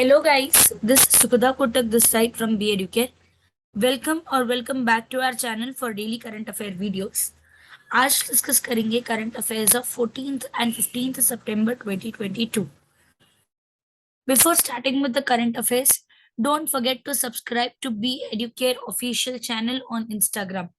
Hello guys, this is Sukudha Kotak this side from EduCARE. Welcome back to our channel for daily current affair videos. आज discuss करेंगे current affairs of 14th and 15th September 2022. Before starting with the current affairs, don't forget to subscribe to EduCARE official channel on Instagram.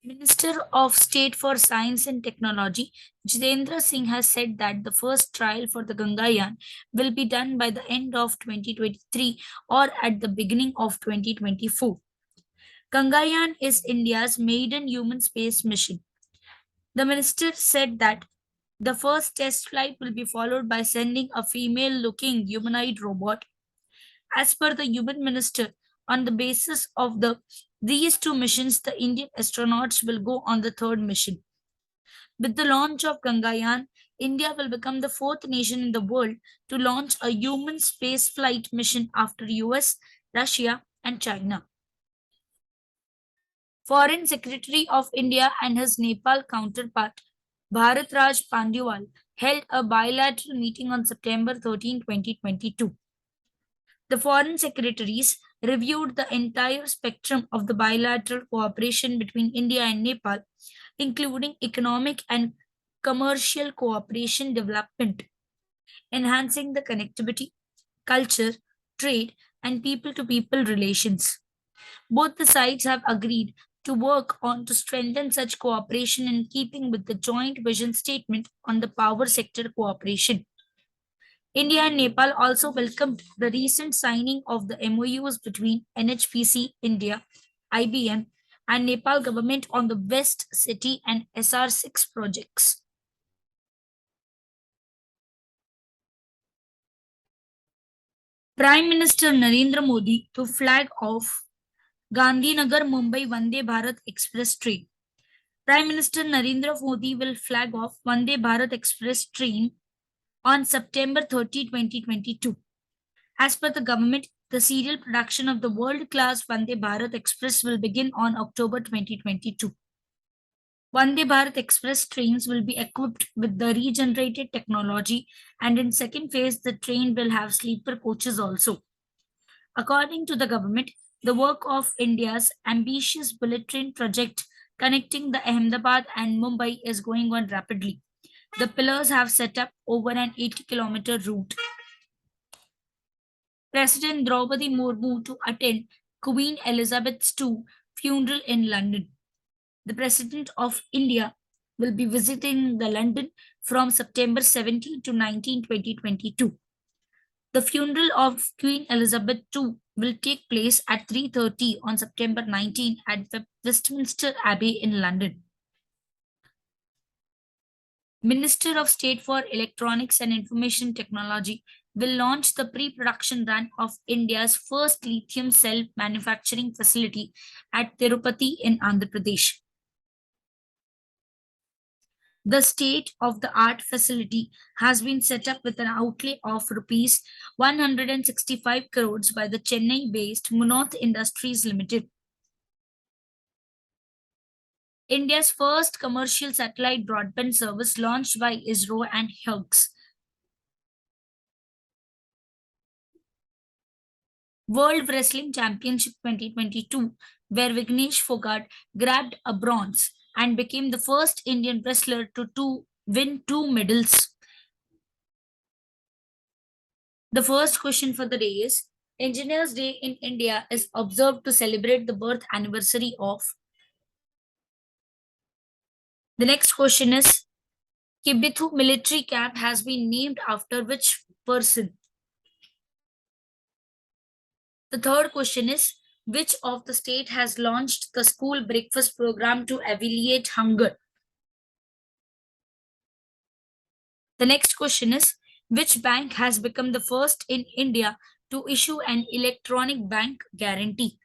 Minister of State for Science and Technology, Jitendra Singh has said that the first trial for the Gangayaan will be done by the end of 2023 or at the beginning of 2024. Gangayaan is India's maiden human space mission. The minister said that the first test flight will be followed by sending a female-looking humanoid robot. As per the human minister, on the basis of these two missions, the Indian astronauts will go on the third mission. With the launch of Gangayaan, India will become the fourth nation in the world to launch a human space flight mission after US, Russia, and China. Foreign Secretary of India and his Nepal counterpart, Bharat Raj Pandiwal, held a bilateral meeting on September 13, 2022. The foreign secretaries reviewed the entire spectrum of the bilateral cooperation between India and Nepal, including economic and commercial cooperation development, enhancing the connectivity, culture, trade, and people-to-people relations. Both the sides have agreed to work on to strengthen such cooperation in keeping with the joint vision statement on the power sector cooperation. India and Nepal also welcomed the recent signing of the MOUs between NHPC India, IBM, and Nepal government on the West City and SR6 projects. Prime Minister Narendra Modi to flag off Gandhinagar Mumbai Vande Bharat Express train. Prime Minister Narendra Modi will flag off Vande Bharat Express train on September 30, 2022. As per the government, the serial production of the world-class Vande Bharat Express will begin on October 2022. Vande Bharat Express trains will be equipped with the regenerated technology, and in second phase, the train will have sleeper coaches also. According to the government, the work of India's ambitious bullet train project connecting the Ahmedabad and Mumbai is going on rapidly. The pillars have set up over an 80-kilometer route. President Draupadi Murmu to attend Queen Elizabeth II funeral in London. The President of India will be visiting the London from September 17 to 19, 2022. The funeral of Queen Elizabeth II will take place at 3:30 on September 19 at Westminster Abbey in London. Minister of State for Electronics and Information Technology will launch the pre-production run of India's first lithium cell manufacturing facility at Tirupati in Andhra Pradesh. The state-of-the-art facility has been set up with an outlay of rupees 165 crores by the Chennai-based Munoz Industries Limited. India's first commercial satellite broadband service launched by ISRO and Hughes. World Wrestling Championship 2022, where Vignesh Fogart grabbed a bronze and became the first Indian wrestler to win 2 medals. The first question for the day is, Engineers Day in India is observed to celebrate the birth anniversary of. The next question is, Kibithu military camp has been named after which person? The third question is, which of the state has launched the school breakfast program to alleviate hunger? The next question is, which bank has become the first in India to issue an electronic bank guarantee?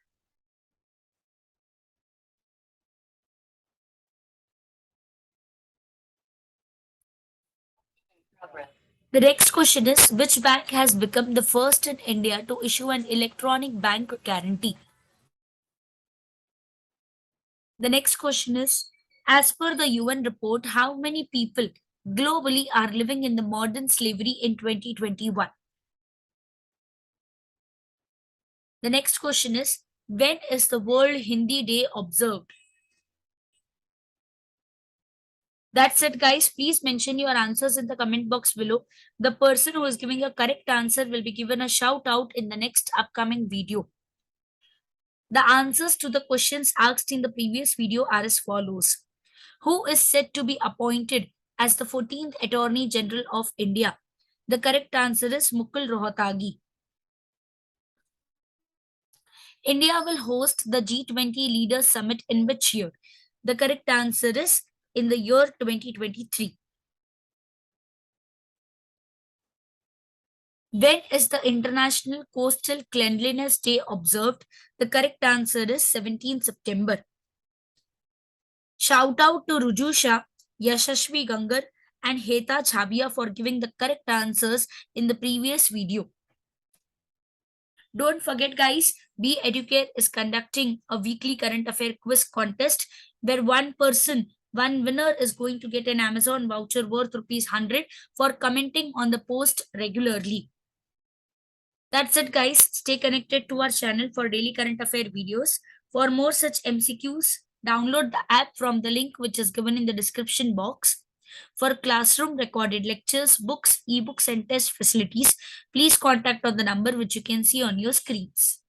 The next question is, which bank has become the first in India to issue an electronic bank guarantee? The next question is, As per the UN report, how many people globally are living in the modern slavery in 2021? The next question is, when is the World Hindi Day observed? That's it, guys. Please mention your answers in the comment box below. The person who is giving a correct answer will be given a shout out in the next upcoming video. The answers to the questions asked in the previous video are as follows. Who is said to be appointed as the 14th Attorney General of India? The correct answer is Mukul Rohatagi. India will host the G20 Leaders Summit in which year? The correct answer is in the year 2023. When is the International Coastal Cleanliness Day observed? The correct answer is 17 September. Shout out to Rujusha, Yashashvi Gangar, and Heta Chabia for giving the correct answers in the previous video. Don't forget, guys, Be EduCARE is conducting a weekly current affair quiz contest where one winner is going to get an Amazon voucher worth ₹100 for commenting on the post regularly. That's it, guys. Stay connected to our channel for daily current affair videos. For more such MCQs, download the app from the link which is given in the description box. For classroom recorded lectures, books, ebooks, and test facilities, please contact on the number which you can see on your screens.